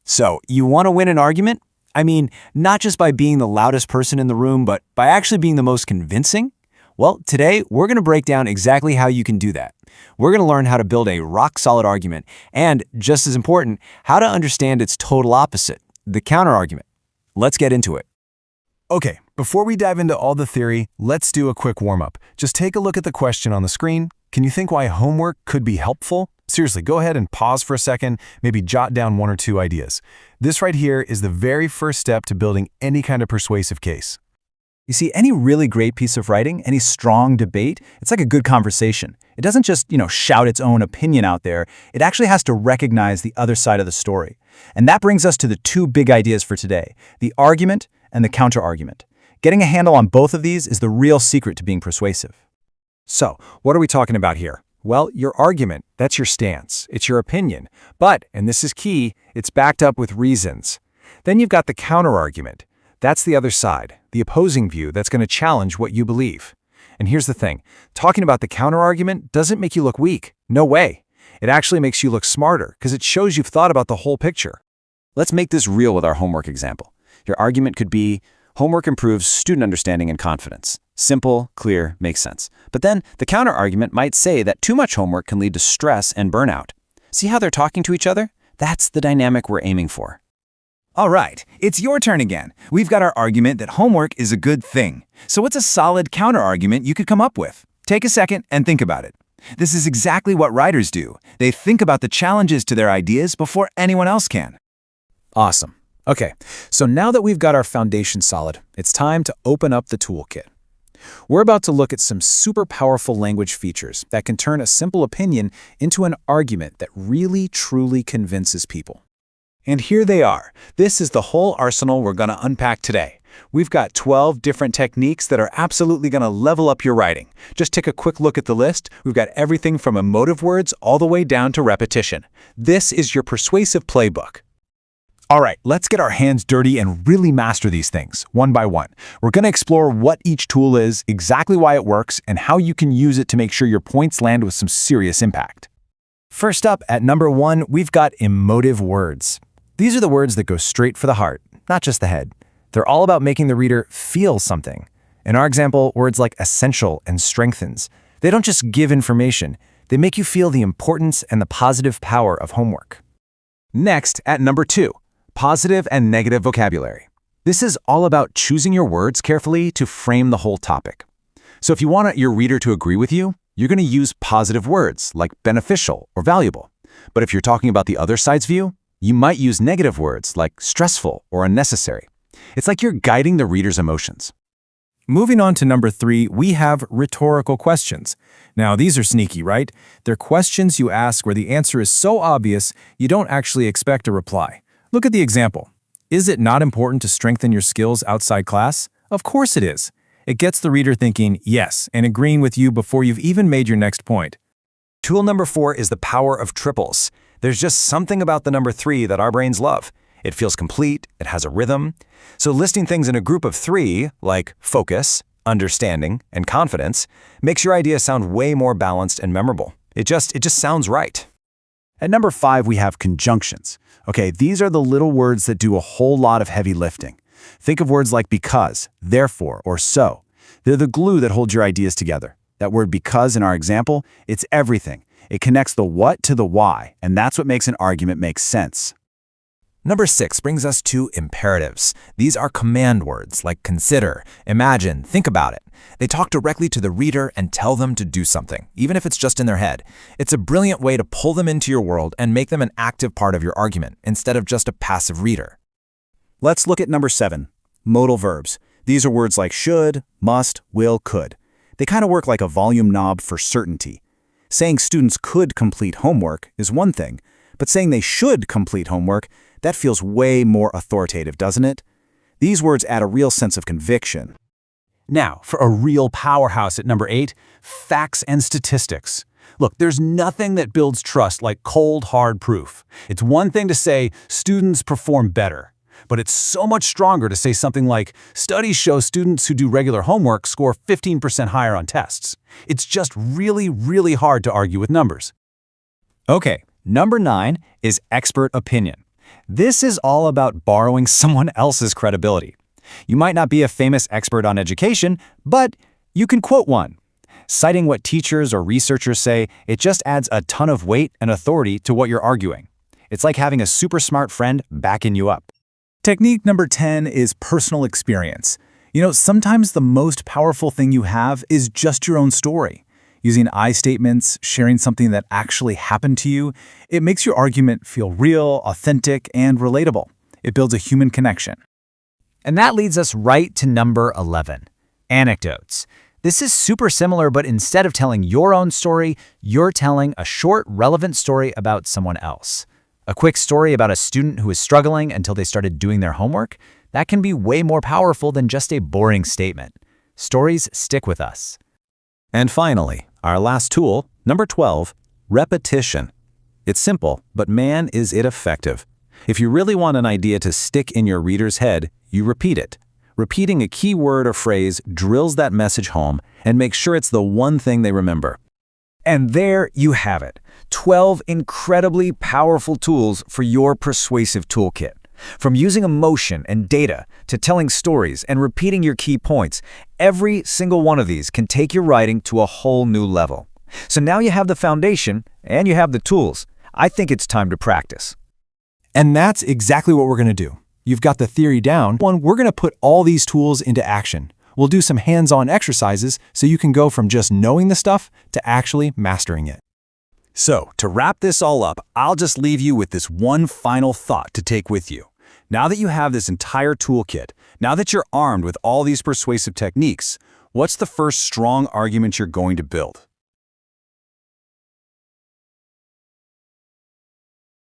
So, you want to win an argument? I mean, not just by being the loudest person in the room, but by actually being the most convincing? Well, today we're going to break down exactly how you can do that. We're going to learn how to build a rock-solid argument and, just as important, how to understand its total opposite, the counter-argument. Let's get into it. Okay, before we dive into all the theory, let's do a quick warm-up. Just take a look at the question on the screen. Can you think why homework could be helpful? Seriously, go ahead and pause for a second, maybe jot down one or two ideas. This right here is the very first step to building any kind of persuasive case. You see, any really great piece of writing, any strong debate, it's like a good conversation. It doesn't just, shout its own opinion out there. It actually has to recognize the other side of the story. And that brings us to the two big ideas for today, the argument and the counter-argument. Getting a handle on both of these is the real secret to being persuasive. So, what are we talking about here? Well, your argument, that's your stance. It's your opinion. But, and this is key, it's backed up with reasons. Then you've got the counter-argument. That's the other side, the opposing view that's going to challenge what you believe. And here's the thing, talking about the counter-argument doesn't make you look weak. No way. It actually makes you look smarter because it shows you've thought about the whole picture. Let's make this real with our homework example. Your argument could be, homework improves student understanding and confidence. Simple, clear, makes sense. But then the counter-argument might say that too much homework can lead to stress and burnout. See how they're talking to each other? That's the dynamic we're aiming for. All right, it's your turn again. We've got our argument that homework is a good thing. So what's a solid counter-argument you could come up with? Take a second and think about it. This is exactly what writers do. They think about the challenges to their ideas before anyone else can. Awesome. Okay, so now that we've got our foundation solid, it's time to open up the toolkit. We're about to look at some super powerful language features that can turn a simple opinion into an argument that really, truly convinces people. And here they are. This is the whole arsenal we're going to unpack today. We've got 12 different techniques that are absolutely going to level up your writing. Just take a quick look at the list. We've got everything from emotive words all the way down to repetition. This is your persuasive playbook. All right, let's get our hands dirty and really master these things, one by one. We're going to explore what each tool is, exactly why it works, and how you can use it to make sure your points land with some serious impact. First up, at number 1, we've got emotive words. These are the words that go straight for the heart, not just the head. They're all about making the reader feel something. In our example, words like essential and strengthens. They don't just give information, they make you feel the importance and the positive power of homework. Next, at number 2, positive and negative vocabulary. This is all about choosing your words carefully to frame the whole topic. So if you want your reader to agree with you, you're going to use positive words like beneficial or valuable. But if you're talking about the other side's view, you might use negative words like stressful or unnecessary. It's like you're guiding the reader's emotions. Moving on to number 3, we have rhetorical questions. Now, these are sneaky, right? They're questions you ask where the answer is so obvious you don't actually expect a reply. Look at the example. Is it not important to strengthen your skills outside class? Of course it is. It gets the reader thinking yes and agreeing with you before you've even made your next point. Tool number 4 is the power of triples. There's just something about the number 3 that our brains love. It feels complete, it has a rhythm. So listing things in a group of 3, like focus, understanding, and confidence, makes your idea sound way more balanced and memorable. It just sounds right. At number 5, we have conjunctions. Okay, these are the little words that do a whole lot of heavy lifting. Think of words like because, therefore, or so. They're the glue that holds your ideas together. That word because in our example, it's everything. It connects the what to the why, and that's what makes an argument make sense. Number 6 brings us to imperatives. These are command words like consider, imagine, think about it. They talk directly to the reader and tell them to do something, even if it's just in their head. It's a brilliant way to pull them into your world and make them an active part of your argument, instead of just a passive reader. Let's look at number 7, modal verbs. These are words like should, must, will, could. They kind of work like a volume knob for certainty. Saying students could complete homework is one thing, but saying they should complete homework, that feels way more authoritative, doesn't it? These words add a real sense of conviction. Now, for a real powerhouse at number 8, facts and statistics. Look, there's nothing that builds trust like cold, hard proof. It's one thing to say students perform better, but it's so much stronger to say something like studies show students who do regular homework score 15% higher on tests. It's just really, really hard to argue with numbers. Okay, number 9 is expert opinion. This is all about borrowing someone else's credibility. You might not be a famous expert on education, but you can quote one. Citing what teachers or researchers say, it just adds a ton of weight and authority to what you're arguing. It's like having a super smart friend backing you up. Technique number 10 is personal experience. Sometimes the most powerful thing you have is just your own story. Using I statements, sharing something that actually happened to you, it makes your argument feel real, authentic, and relatable. It builds a human connection. And that leads us right to number 11, anecdotes. This is super similar, but instead of telling your own story, you're telling a short, relevant story about someone else. A quick story about a student who was struggling until they started doing their homework, that can be way more powerful than just a boring statement. Stories stick with us. And finally, our last tool, number 12, repetition. It's simple, but man, is it effective. If you really want an idea to stick in your reader's head, you repeat it. Repeating a key word or phrase drills that message home and makes sure it's the one thing they remember. And there you have it, 12 incredibly powerful tools for your persuasive toolkit. From using emotion and data to telling stories and repeating your key points, every single one of these can take your writing to a whole new level. So now you have the foundation and you have the tools. I think it's time to practice. And that's exactly what we're going to do. You've got the theory down. We're going to put all these tools into action. We'll do some hands-on exercises so you can go from just knowing the stuff to actually mastering it. So, to wrap this all up, I'll just leave you with this one final thought to take with you. Now that you have this entire toolkit, now that you're armed with all these persuasive techniques, what's the first strong argument you're going to build?